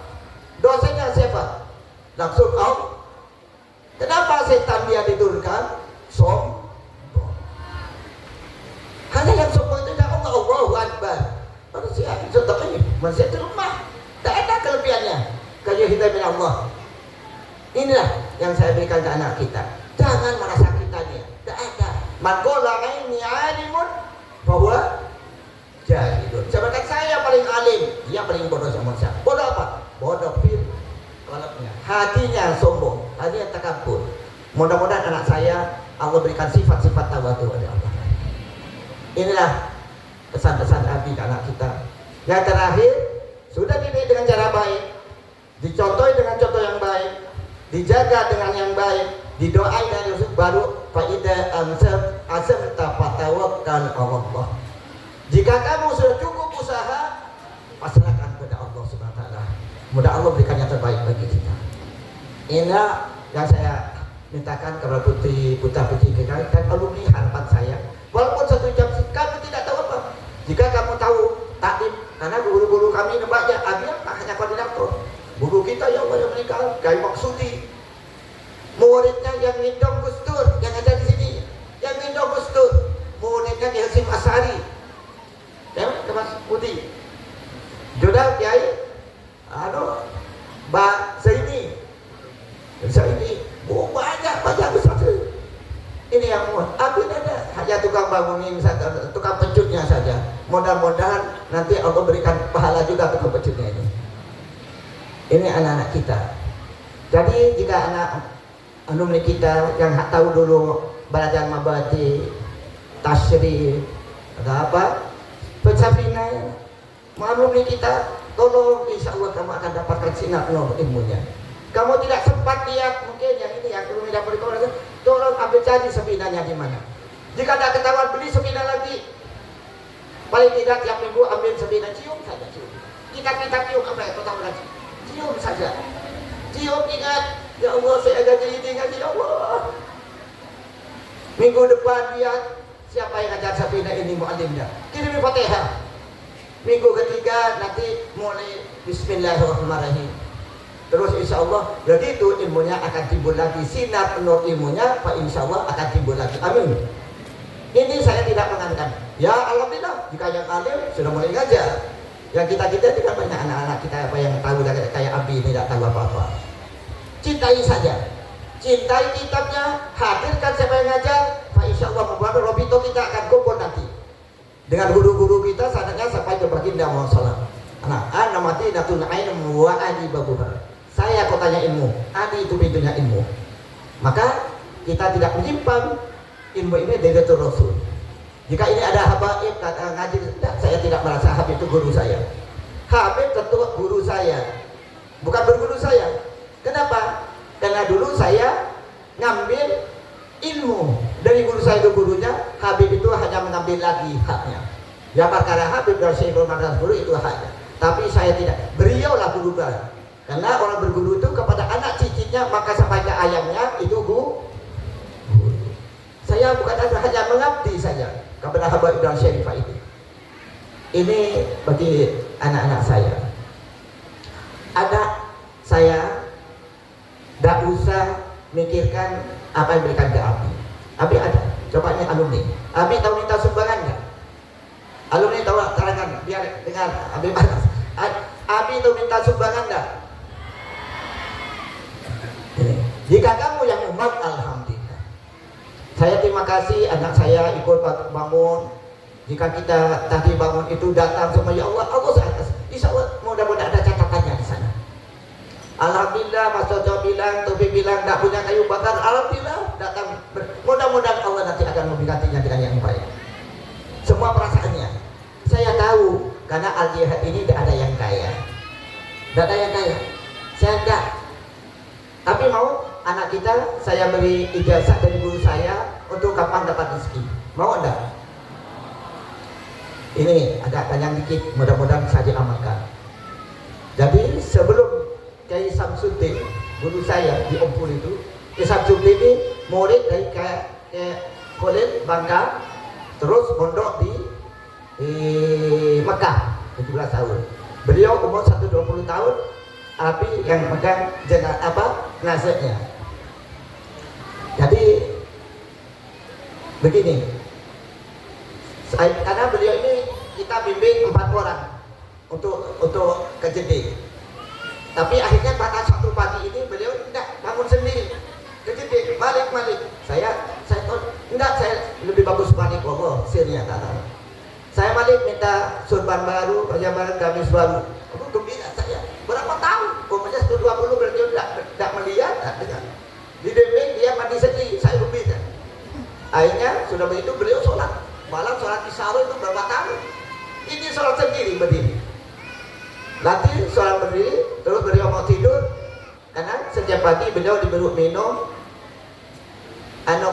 Dosennya siapa? Langsung kau. Kenapa setan dia diturunkan? Sombong. Hanya yang sombong itu jangan Allahu Akbar. Manusia itu lemah. Tak ada kelebihannya. Kayu hitam min Allah. Inilah yang saya berikan ke anak kita. Jangan merasa kita dia. Tak ada. Man qala inni alimun bahwa jahilun. Sebenarnya saya paling alim, dia paling bodoh sama saya. Bodoh apa? Bodoh fil qalbnya. Hatinya sombong, hatinya takabur. Mudah-mudahan anak saya Allah berikan sifat-sifat tawadhu oleh Allah. Inilah pesan-pesan Nabi ke anak kita. Yang terakhir, sudah dididik dengan cara baik, dicontohi dengan contoh yang baik, dijaga dengan yang baik, didoai dan baru faida asam tafatawakkal Allah. Jika kamu sudah cukup usaha, pasrahkan kepada Allah Subhanahu wa taala. Mudah Allah berikan yang terbaik bagi kita. Inilah yang saya mintakan kepada putra-putri kita dan alumni harapan saya. Walaupun 1 jam kamu tidak tahu apa. Jika kamu tahu taklim, karena guru-guru kami nebaknya dia hanya koordinator. Guru kita yang banyak meninggal, Kiai Maksudi. Muridnya yang Nindong Gus Dur yang ada di sini, yang Nindong Gus Dur. Muridnya Kiai Hasyim Asy'ari. Ya, Mas Putih. Jodoh Kiai Mbak Zaini. Banyak besar. Ini yang muat. Aku ada hanya tukang bangunin saja, tukang pecutnya saja. Mudah-mudahan nanti Allah berikan pahala juga tukang pecutnya ini. Ini anak-anak kita. Jadi jika anak alumni kita yang tahu dulu belajar mabadi, tasyrif, ada apa, Pesafina, alumni kita, tolong insya Allah kamu akan dapatkan sinar ilmunya. Kamu tidak sempat lihat mungkin yang ini yang belum tidak boleh, tolong ambil cari sepinanya di mana. Jika tidak ketahuan beli sepina lagi, paling tidak tiap minggu ambil sepina, cium saja cium. Kita cium apa ya pertama lagi, cium saja. Cium ingat, ya Allah saya gaji ini ngaji ya Allah. Minggu depan lihat siapa yang ajar sepina ini muallimnya. Kirim Fatihah. Minggu ketiga nanti mulai Bismillahirrahmanirrahim. Terus insya Allah begitu ilmunya akan timbul lagi, sinar penuh ilmunya, Pak, insya Allah akan timbul lagi. Amin. Ini saya tidak mengatakan, ya alhamdulillah jika yang alim sudah mulai ngajar. Yang kita tidak banyak anak-anak kita apa yang tahu kayak Abi ini tidak tahu apa-apa. Cintai saja, cintai kitabnya, hadirkan siapa yang ngajar, Pak, insya Allah membuat Robito kita akan kumpul nanti dengan guru-guru kita sanadnya sampai ke baginda Muhammad. Nah, ana madinatul ilm wa ali babuha. Saya kotanya ilmu, adi itu pintunya ilmu. Maka kita tidak menyimpan ilmu ini dari Rasul. Jika ini ada habaib kata ngaji, tidak, saya tidak merasa Habib itu guru saya. Habib tentu guru saya, bukan berguru saya. Kenapa? Karena dulu saya ngambil ilmu dari guru saya ke gurunya. Habib itu hanya mengambil lagi haknya. Ya perkara Habib dan Syekhul Madrasah guru itu haknya. Tapi saya tidak. Beliaulah guru saya. Karena orang berguru itu kepada anak cicitnya maka sampai ke ayamnya itu guru. Saya bukan hanya mengabdi saja kepada Habib dan Syarifah itu. Ini bagi anak-anak saya. Ada saya tidak usah mikirkan apa yang diberikan ke Abi. Abi ada. Coba ini alumni. Abi tahu minta sumbangan nggak? Alumni tahu terangkan biar dengar Abi batas. Abi tahu minta sumbangan nggak? Jika kamu yang umat, alhamdulillah. Saya terima kasih anak saya ikut bangun. Jika kita tadi bangun itu datang semua, ya Allah, Allah saya kasih. Insya Allah mudah-mudahan ada catatannya di sana. Alhamdulillah, Mas Jojo bilang, Tobi bilang tidak punya kayu bakar. Alhamdulillah datang. Mudah-mudahan Allah nanti akan menggantinya dengan yang baik. Semua perasaannya. Saya tahu karena al-jihad ini tidak ada yang kaya. Tidak ada yang kaya. Saya enggak. Tapi mau anak kita saya beri ijazah dari guru saya untuk kapan dapat rezeki. Mau enggak? Ini agak panjang dikit, mudah-mudahan bisa diamalkan. Jadi sebelum Kiai Samsuddin, guru saya di Ompul itu, Kiai Samsuddin ini murid dari Khalil Bangka, terus mondok di Mekah 17 tahun. Beliau umur 120 tahun, Abi yang megang nasihatnya. Jadi begini, karena beliau ini kita bimbing 4 orang untuk kejeding. Tapi akhirnya pada satu pagi ini beliau tidak bangun sendiri, kejeding, balik. Saya enggak, saya lebih bagus balik sirnya kata. Saya balik minta surban baru, wajah baru, gamis baru. Aku gembira saya. Berapa tahun? Umurnya 120 beliau tidak melihat. Di dinding dia mandi sedih, saya gembira. Akhirnya sudah begitu beliau sholat. Malam sholat isya itu berapa tahun? Ini sholat sendiri berdiri. Nanti sholat berdiri, terus beliau mau tidur. Karena setiap pagi beliau diberi minum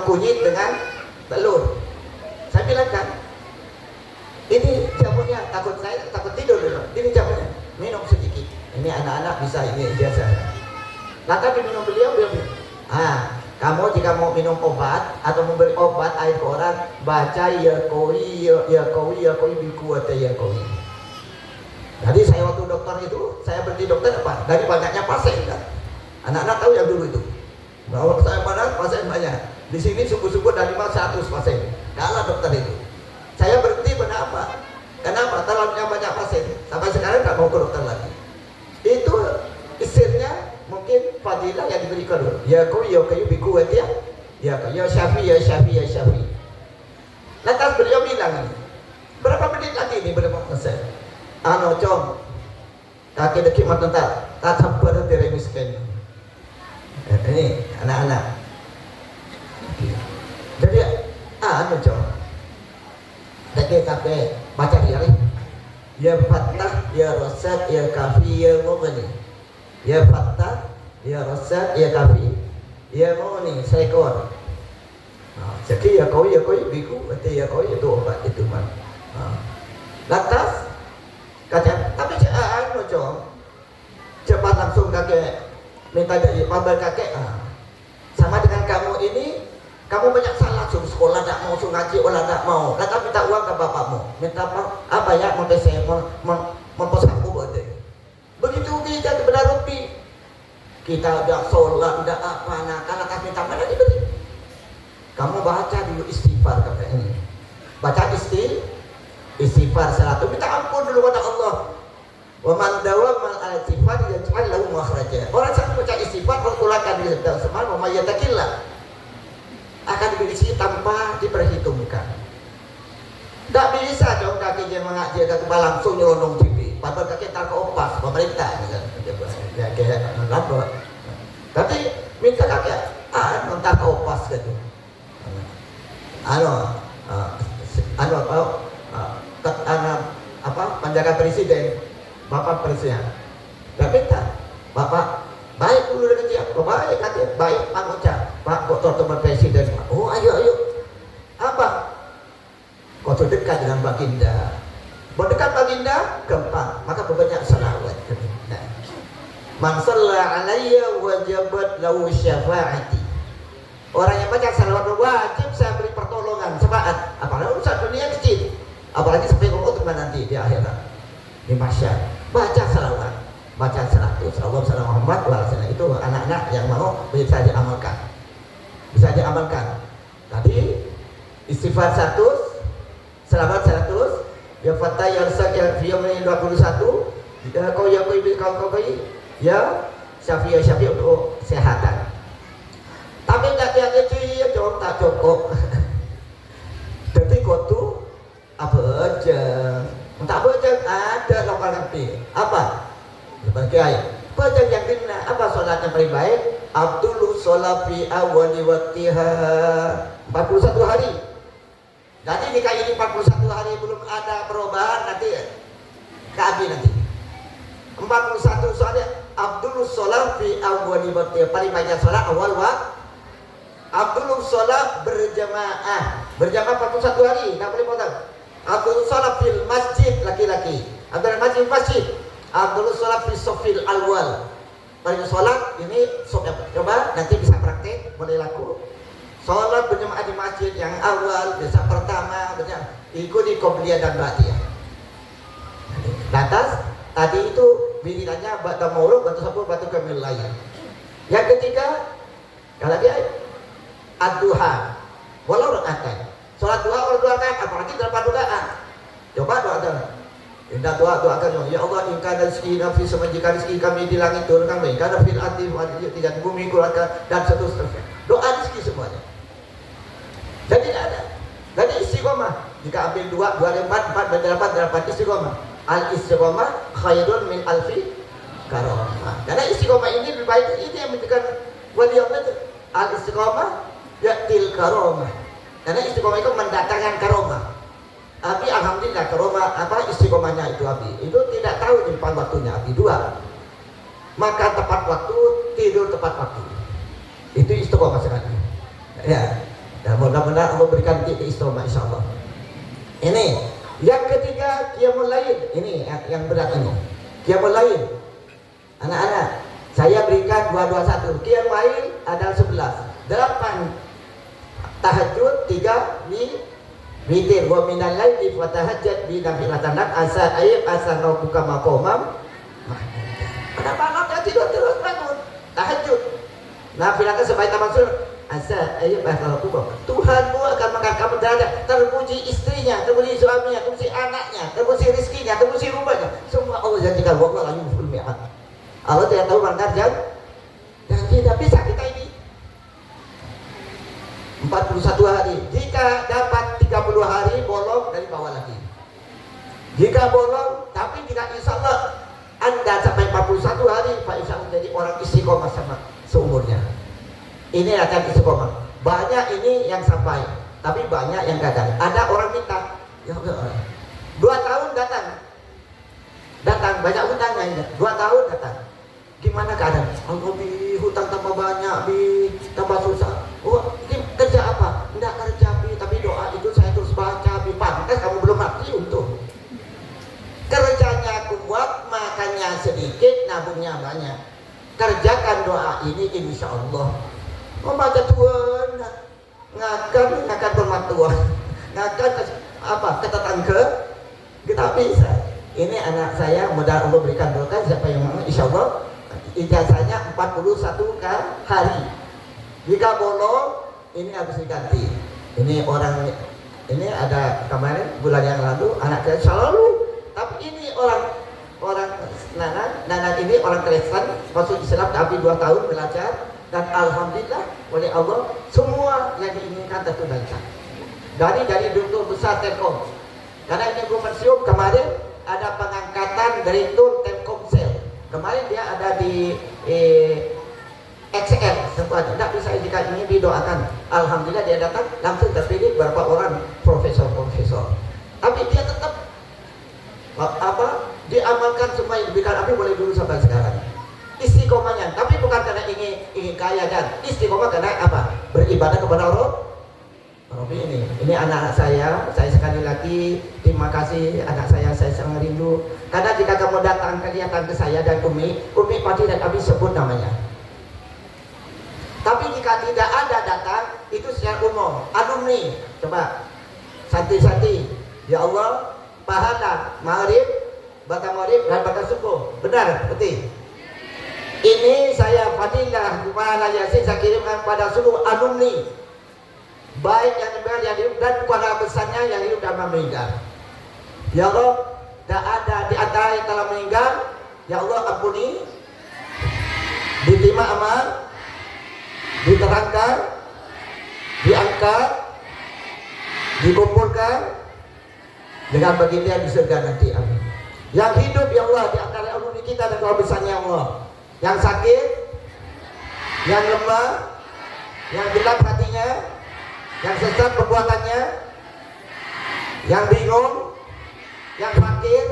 kunyit dengan telur. Saya bilang kan, ini jamunya, takut tidur dulu. Ini jamunya, minum sedikit. Ini anak-anak bisa ini ijazah. Nah tapi minum beliau bilang, kamu jika mau minum obat atau memberi obat air ke orang, baca ya koi bikuat ya koi. Jadi saya waktu dokter itu, saya berhenti dokter apa? Dari banyaknya pasien kan. Anak-anak tahu yang dulu itu. Bahwa saya pasien banyak. Di sini suku-suku dari 500 pasien. Kalah dokter itu. Saya berhenti kenapa? Kenapa? Terlalu banyak pasien. Sampai sekarang tidak mau ke dokter lagi. Itu istilahnya mungkin fadilah yang diberikan dulu. Ya kau bikuat ya. Ya syafi. Lantas beliau bilang ini, berapa menit lagi ini berapa selesai? Cong, kaki dekik matentar, tak sabar dari miskin. Ini anak-anak. Jadi, Cong, dekik kafe baca dia ni. Ya Fattah, ya Rasad, ya Kafi, ya Mughni. Ya Fattah, ya Rasad, ya Kafi, ya Mughni. Seekor. Jadi ya kau biku, berarti ya kau itu obat itu man. Lantas kata, tapi Cong, cepat langsung kakek minta dari pabel kakek. Sama dengan kamu ini Kamu banyak salah, suruh sekolah tak mau, suruh ngaji olah tak mau. Datang minta uang ke bapakmu, minta apa ya, mau pesen, mau pos aku boleh. Begitu kita kepada Rabbi, kita udah sholat, udah apa, nah kalau kami tambah lagi beri. Kamu baca dulu istighfar kata ini. Baca istighfar salatu, minta ampun dulu kepada Allah. Wa man dawama al-istighfar yaj'al lahu makhraja. Orang yang baca istighfar pertulakan di dalam semal wa may yattaqillah akan diberi tanpa diperhitungkan. Tak bisa dong kaki dia mengaji ke langsung nyelonong TV. Padahal kaki tak opas pemerintah ya kayak lapor. Tapi minta kaki tak opas gitu. Penjaga presiden, bapak presiden. Tapi tak, bapak baik dulu dengan dia, baik katanya, baik anggota, pak teman presiden. Oh ayo, apa? Kau dekat dengan baginda, berdekat baginda, gampang, maka berbanyak salawat. Man shalla alayya wajabat lahu syafa'ati. Orang yang baca salawat wajib saya beri pertolongan, syafaat. Apalagi urusan dunia kecil, apalagi sampai untuk nanti di akhirat, di mahsyar. Baca salawat, baca 100 Allahumma shalli Muhammad wa ala itu anak-anak yang mau bisa diamalkan, tadi istighfar 100, salawat 100, ya fatah ya rasak ya fi yaumin 21, ya kau ya kau ya syafi untuk kesehatan. Tapi tak dia cuy ya jom tak cukup. Jadi kau tu apa aja, tak apa aja ada lokal lebih apa sebagai ayat. Baca yang kena apa solat yang paling baik? Abdul sholat fi awali waktiha 41 hari. Nanti jika ini 41 hari belum ada perubahan nanti kabi nanti 41 soalnya Abdul sholat fi awali waktiha, paling banyak sholat awal waktu. Abdul sholat berjamaah 41 hari, tak boleh potong. Abdul sholat fil masjid laki-laki, Abdul masjid. Abdul sholat fi sofil alwal. Paling sholat ini coba nanti bisa praktek boleh laku. Sholat berjamaah di masjid yang awal, desa pertama, ikuti qobliyah dan ba'diyah. Lantas tadi itu wiridannya ba'da maulud, batu sabur, batu kamil lain. Yang ketiga, kalau dia ad-duha, walau rakaat. Sholat duha walau 2 rakaat, apalagi dalam doa. Coba doa. Indah doakan ya Allah, ingkar rezeki nafsi sama jika rezeki kami di langit turun kami, karena fil ardi tidak bumi kurangkan dan seterusnya. Doa rezeki semuanya. Jadi tidak ada. Jadi istiqomah. Jika ambil 2 4 8 istiqomah. Al istiqomah khairun min alfi karamah. Karena istiqomah ini lebih baik, ini yang menunjukkan waliyullah itu. Al istiqomah yatil karamah. Karena istiqomah itu mendatangkan karamah. Abi alhamdulillah karomah istiqomahnya itu Abi itu tidak tahu jempan waktunya Abi 2 makan tepat waktu, tidur tepat waktu, itu istiqomah sekali ya. Dan mudah-mudahan Allah berikan kita istiqomah insyaallah. Ini yang ketiga qiyamul lail, ini yang berat ini qiyamul lail. Anak-anak saya berikan 221 qiyamul lail ada 11 8 tahajud 3 witir wa minal laili fatahajjat bi nafilatan lak asa ayat asa rabbuka maqamam. Pada malam dia tidur terus bangun tahajud. Nafilatan sebaik tamassul asa ayat asa rabbuka. Tuhanmu akan mengangkat kamu derajat, terpuji istrinya, terpuji suaminya, terpuji anaknya, terpuji rezekinya, terpuji rumahnya. Semua Allah janjikan wallahu la yuful mi'ad. Allah tidak tahu mangkar dan tidak bisa kita ini 41 hari. Jika dapat 30 hari bolong dari bawah lagi. Jika bolong, tapi jika insya Allah Anda sampai 41 hari, Pak insya Allah jadi orang istiqomah sama seumurnya. Ini akan istiqomah. Banyak ini yang sampai, tapi banyak yang gagal. Ada orang minta, ya 2 tahun datang banyak hutangnya, 2 tahun datang. Gimana keadaan? Allah bi hutang tambah banyak, tambah susah. Oh, kerja apa? Enggak kerja tapi doa itu saya terus baca pantas kamu belum mati untung. Kerjanya kuat, makannya sedikit, nabungnya banyak. Kerjakan doa ini insya Allah. Membaca Tuhan, ngakan bermatua, ngakan ke tetangga, kita bisa. Ini anak saya, mudah Allah berikan berkah, siapa yang mau, insya Allah ijazahnya 41 hari. Jika bolong, ini harus diganti. Ini orang, ini ada kemarin bulan yang lalu anak saya selalu, tapi ini orang Nanan ini orang Kristen, masuk Islam tapi 2 tahun belajar, dan alhamdulillah oleh Allah semua yang diinginkan tertunaikan. Dari Duta Besar Telkom. Karena ini konsorsium kemarin ada pengangkatan Direktur Telkomsel. Kemarin dia ada di XL semuanya. Tidak bisa jika ini didoakan. Alhamdulillah dia datang langsung terpilih beberapa orang profesor. Tapi dia tetap diamalkan semua yang diberikan Abi boleh dulu sampai sekarang. Istiqomahnya, tapi bukan karena ingin kaya dan istiqomah karena beribadah kepada Allah. Robi ini anak-anak saya sekali lagi terima kasih anak saya sangat rindu. Karena jika kamu datang kelihatan ke saya dan Umi pasti dan Abi sebut namanya. Tapi jika tidak ada datang, itu secara umum. Alumni, coba santi-santi. Ya Allah, pahala maghrib, baca maghrib dan baca subuh. Benar, betul. Ini saya Fadilah Kumala Yasin saya kirimkan pada seluruh alumni, baik yang meninggal yang hidup dan keluarga besarnya yang hidup dan meninggal. Ya Allah, tidak ada di antara yang telah meninggal. Ya Allah ampuni, diterima amal, diterangkan, diangkat, dikumpulkan dengan baginda di surga nanti. Amin. Yang hidup ya Allah di antara alumni kita dan keluarga besarnya ya Allah. Yang sakit, yang lemah, yang gelap hatinya, yang sesat perbuatannya, yang bingung, yang fakir,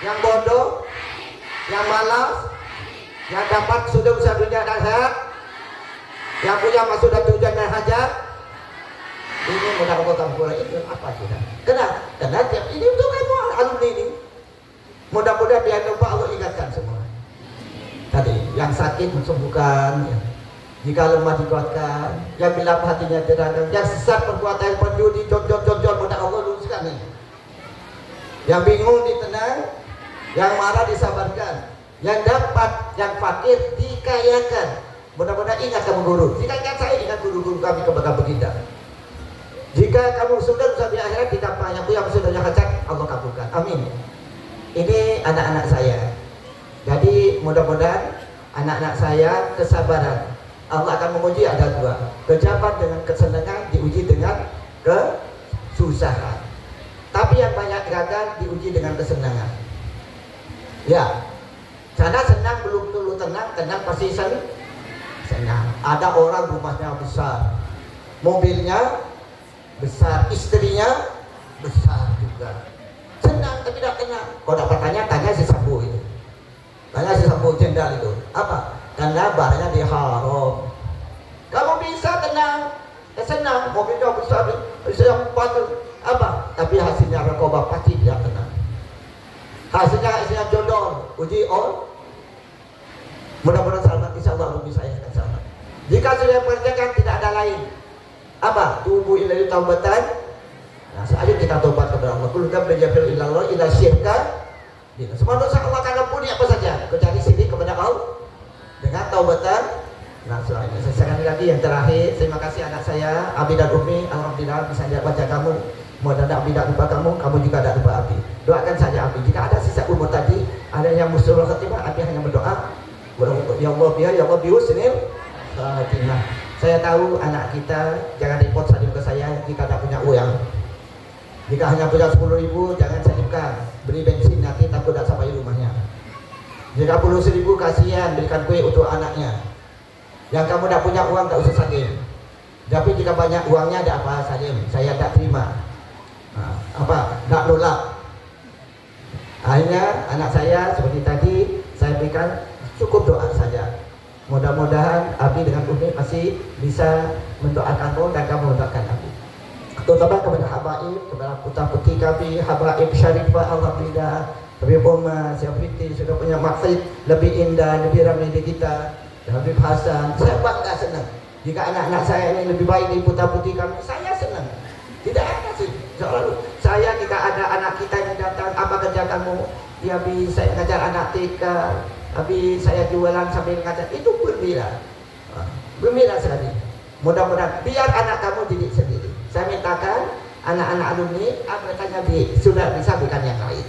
yang bodoh, yang malas, yang dapat sudah usaha dunia dan akhirat, yang punya maksud dan tujuan dan hajat. Ini mudah-mudahan pula itu apa tidak? Karena tiap ini untuk kamu alumni ini. Mudah-mudahan dia lupa Allah ingatkan semua. Tadi yang sakit sembuhkan, ya. Jika lemah dikuatkan, yang gelap hatinya terangkan, yang sesat perbuatan penjudi, jod, mudah Allah luruskan nih. Yang bingung ditenang, yang marah disabarkan, yang dapat, yang fakir dikayakan. Mudah-mudahan ingat kamu guru. Jika ingat saya, ingat guru-guru kami kepada baginda. Jika kamu sudah sampai akhirat tidak banyak yang sudah hajat, Allah kabulkan. Amin. Ini anak-anak saya. Jadi mudah-mudahan anak-anak saya kesabaran. Allah akan menguji ada 2. Kejabat dengan kesenangan diuji dengan kesusahan. Tapi yang banyak gagal diuji dengan kesenangan. Ya, karena senang belum dulu tenang pasti senang. Ada orang rumahnya besar, mobilnya besar, istrinya besar juga. Senang tapi tidak tenang. Kalau dapat tanya si Sambo itu. Tanya si Sambo jenderal itu. Apa? Karena barangnya diharam. Kamu bisa tenang, senang, mobilnya besar, bisa patut apa? Tapi hasilnya narkoba pasti tidak tenang. Hasilnya jodoh, uji all. Mudah-mudahan selamat, insya Allah bisa saya akan selamat. Jika sudah mengerjakan tidak ada lain. Apa? Tubuh ilahi taubatan. Nah, ayo kita tobat kepada Allah. Kulukam berjafil ilallah ila syirka. Semua dosa Allah akan ampuni apa saja. Kecuali sini kepada Allah dengan taubatan. Nah, selanjutnya sekali lagi yang terakhir, terima kasih anak saya Abi dan Umi. Alhamdulillah bisa baca kamu. Mudah-mudahan Abi tidak lupa kamu juga tidak lupa Abi. Doakan saja Abi. Jika ada sisa umur tadi, ada yang musuh khatimah, Abi hanya berdoa. Ya Allah biar, ya Allah biusnil khatimah. Saya tahu anak kita jangan repot salim ke saya jika tidak punya uang. Jika hanya punya 10.000 jangan salibkan, beri bensin nanti takut tidak sampai rumahnya. Jika 10.000 kasihan berikan kue untuk anaknya. Yang kamu tidak punya uang tak usah salim. Tapi jika banyak uangnya ada apa salim, saya tak terima. Nah, apa? Tak nolak. Akhirnya anak saya seperti tadi saya berikan cukup doa saja. Mudah-mudahan Abi dengan Umi masih bisa mendoakanmu dan kamu mendoakan Abi. Terutama kepada habaib, kepada putra-putri kami, habaib syarifah, alhamdulillah. Habib Umar, Syafiti sudah punya maksud lebih indah, lebih ramai dari kita. Habib Hasan, saya bangga senang. Jika anak-anak saya ini lebih baik dari putra-putri kami, saya senang. Tidak ada sih. Selalu saya jika ada anak kita yang datang, apa kerja kamu? Ya habis saya ngajar anak TK, habis saya jualan sambil ngajar, itu gembira. Gembira sekali. Mudah-mudahan biar anak kamu didik sendiri. Saya mintakan anak-anak alumni bertanya di sudah bisa berikan yang lain.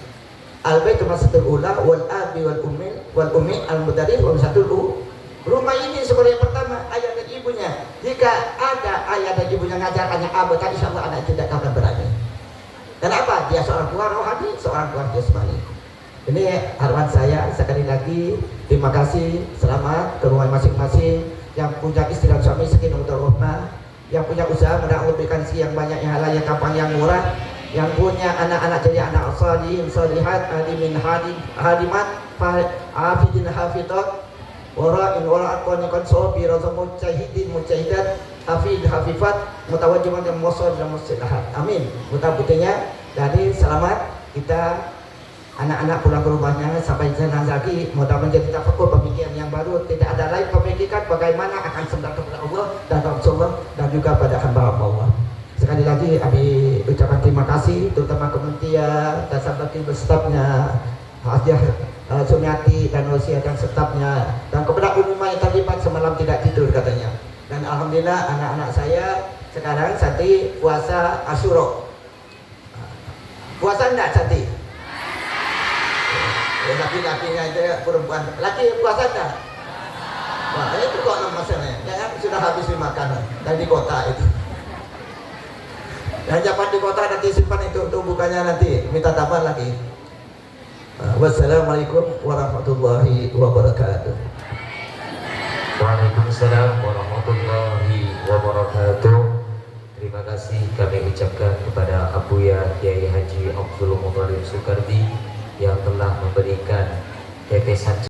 Al-baitu masjidul ula wal abi wal ummi al-mudarris wa masatul. Rumah ini sekolah yang pertama, ayah dan ibunya. Jika ada ayah dan ibunya ngajar anak abad, insya Allah anak tidak akan berani. Kenapa? Dia seorang tua rohani, seorang tua jasmani. Ini harapan saya. Sekali lagi terima kasih. Selamat ke rumah masing-masing. Yang punya istri dan suami sakinah mawaddah warahmah, yang punya usaha mudah memberikan rezeki yang banyak, yang halal, yang gampang, yang murah, yang punya anak-anak jadi anak salihin salihat, hadimin hadimat, hafidin hafidhat, wara'in wara'at qaniqan sobi rasul mujahidin mujahidat, hafid hafifat, mutawajjiman dan muwassal dan muslihat. Amin. Mudah-mudahan jadi selamat kita anak-anak pulang ke rumahnya sampai jenazah lagi. Mudah-mudahan kita fokus pemikiran yang baru, tidak ada lain pemikiran bagaimana akan sembah kepada Allah dan Rasulullah dan juga pada hamba Allah. Sekali lagi kami ucapkan terima kasih terutama kementerian dan sabati berstafnya, Hajah Sumiati dan Rosia dan stafnya, dan kepada umumnya yang terlibat semalam tidak tidur katanya. Dan alhamdulillah anak-anak saya sekarang Santi puasa Asyura. Puasa enggak Santi? Laki-lakinya itu perempuan, laki puasa enggak? Wah itu kok masalahnya, jangan sudah habis dimakan dan di kota itu. Dan jangan di kota nanti simpan itu untuk bukanya nanti minta tambah lagi. Wassalamualaikum warahmatullahi wabarakatuh. Waalaikumsalam warahmatullahi wabarakatuh. Terima kasih kami ucapkan kepada Abuya Kiai Haji Abdul Muthalib Soekardi yang telah memberikan tetesan